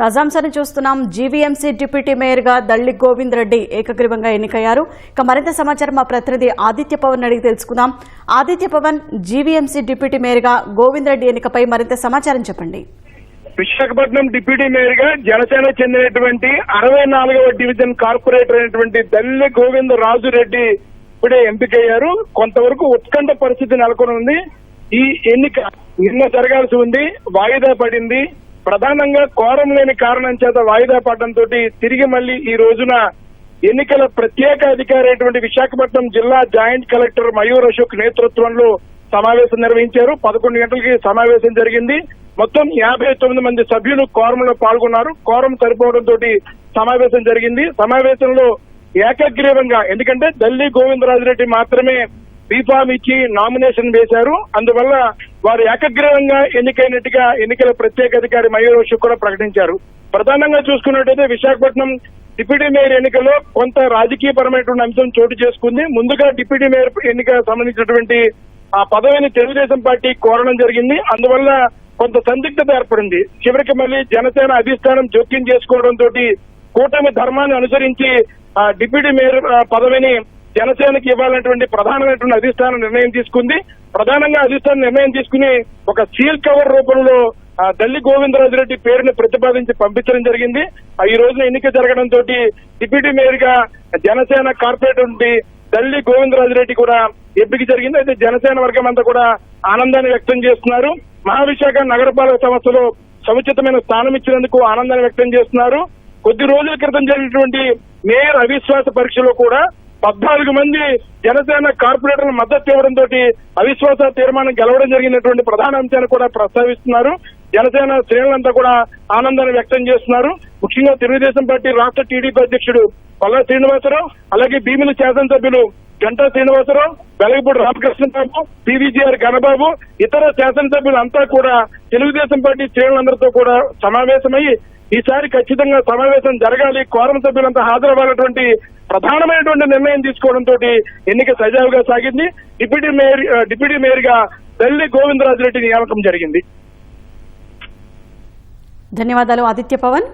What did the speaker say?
తాజాంశాన్ని చూస్తున్నాం. GVMC deputy మేయర్గా దళ్లి గోవింద్ రెడ్డి ఏకగ్రీవంగా ఎన్నికయ్యారు. ఇక మరింత సమాచారం మా ప్రతినిధి ఆదిత్య పవన్ అడిగి తెలుసుకుందాం. ఆదిత్య పవన్, జీవీఎంసీ డిప్యూటీ మేయర్గా గోవింద్ రెడ్డి ఎన్నికపై మరింత సమాచారం చెప్పండి. విశాఖపట్నం డిప్యూటీ మేయర్ గా జనసేన చెందినటువంటి 64వ డివిజన్ కార్పొరేటర్ అయినటువంటి దళ్లి గోవింద రాజు రెడ్డి ఇప్పుడే ఎంపికయ్యారు. కొంతవరకు ఉత్కంఠ పరిస్థితి నెలకొని ఉంది. ఈ ఎన్నిక నిన్న జరగాల్సి ఉంది, వాయిదా పడింది. ప్రధానంగా కోరం లేని కారణం చేత వాయిదా పడడంతో తిరిగి మళ్లీ ఈ రోజున ఎన్నికల ప్రత్యేక అధికారి అయినటువంటి విశాఖపట్నం జిల్లా జాయింట్ కలెక్టర్ మయూర్ అశోక్ నేతృత్వంలో సమావేశం నిర్వహించారు. 11 గంటలకి సమావేశం జరిగింది. మొత్తం 59 మంది సభ్యులు కోరంలో పాల్గొన్నారు. కోరం సరిపోవడంతో సమావేశం జరిగింది. సమావేశంలో ఏకగ్రీవంగా, ఎందుకంటే దళ్లి గోవిందరాజురెడ్డి మాత్రమే బీఫామ్ ఇచ్చి నామినేషన్ వేశారు. అందువల్ల వారు ఏకగ్రీవంగా ఎన్నికైనట్టుగా ఎన్నికల ప్రత్యేక అధికారి మయూర్ అశోక్ కూడా ప్రకటించారు. ప్రధానంగా చూసుకున్నట్టయితే విశాఖపట్నం డిప్యూటీ మేయర్ ఎన్నికలో కొంత రాజకీయపరమైనటువంటి అంశం చోటు చేసుకుంది. ముందుగా డిప్యూటీ మేయర్ ఎన్నిక సంబంధించినటువంటి ఆ పదవిని తెలుగుదేశం పార్టీ కోరడం జరిగింది. అందువల్ల కొంత సందిగ్ధత ఏర్పడింది. చివరికి మళ్లీ జనసేన అధిష్టానం జోక్యం చేసుకోవడంతో కూటమి ధర్మాన్ని అనుసరించి ఆ డిప్యూటీ మేయర్ పదవిని జనసేనకి ఇవ్వాలనేటువంటి ప్రధానమైనటువంటి అధిష్టానం నిర్ణయం తీసుకుంది. ప్రధానంగా అధిష్టానం నిర్ణయం తీసుకుని ఒక సీల్ కవర్ రూపంలో దళ్లి గోవిందరాజురెడ్డి పేరుని ప్రతిపాదించి పంపించడం జరిగింది. ఈ రోజున ఎన్నిక జరగడంతో డిప్యూటీ మేయర్ గా జనసేన కార్పొరేటర్ దళ్లి గోవిందరాజురెడ్డి కూడా ఎంపిక జరిగింది. అయితే జనసేన వర్గం అంతా కూడా ఆనందాన్ని వ్యక్తం చేస్తున్నారు. మహావిశాఖ నగరపాలక సంస్థలో సముచితమైన స్థానం ఇచ్చినందుకు ఆనందాన్ని వ్యక్తం చేస్తున్నారు. కొద్ది రోజుల క్రితం జరిగినటువంటి మేయర్ అవిశ్వాస పరీక్షలో కూడా 14 మంది జనసేన కార్పొరేటర్ల మద్దతు ఇవ్వడంతో అవిశ్వాస తీర్మానం గెలవడం జరిగినటువంటి ప్రధాన అంశాన్ని కూడా ప్రస్తావిస్తున్నారు. జనసేన శ్రేణులంతా కూడా ఆనందాన్ని వ్యక్తం చేస్తున్నారు. ముఖ్యంగా తెలుగుదేశం పార్టీ రాష్ట్ర టీడీపీ అధ్యక్షుడు పల్లా శ్రీనివాసరావు, అలాగే భీమిలి శాసనసభ్యులు గంటా శ్రీనివాసరావు, వెలగపూడి రామకృష్ణబాబు, పీవీజీఆర్ ఘనబాబు, ఇతర శాసనసభ్యులు అంతా కూడా తెలుగుదేశం పార్టీ శ్రేణులందరితో కూడా సమావేశమై ఈసారి ఖచ్చితంగా సమావేశం జరగాలి, కోరం సభ్యులంతా హాజరవ్వాలన్నటువంటి ప్రధానమైనటువంటి నిర్ణయం తీసుకోవడంతో ఎన్నిక సజావుగా సాగింది. డిప్యూటీ మేయర్ గా దళ్లి గోవిందరాజురెడ్డి నియామకం జరిగింది. ధన్యవాదాలు ఆదిత్య పవన్.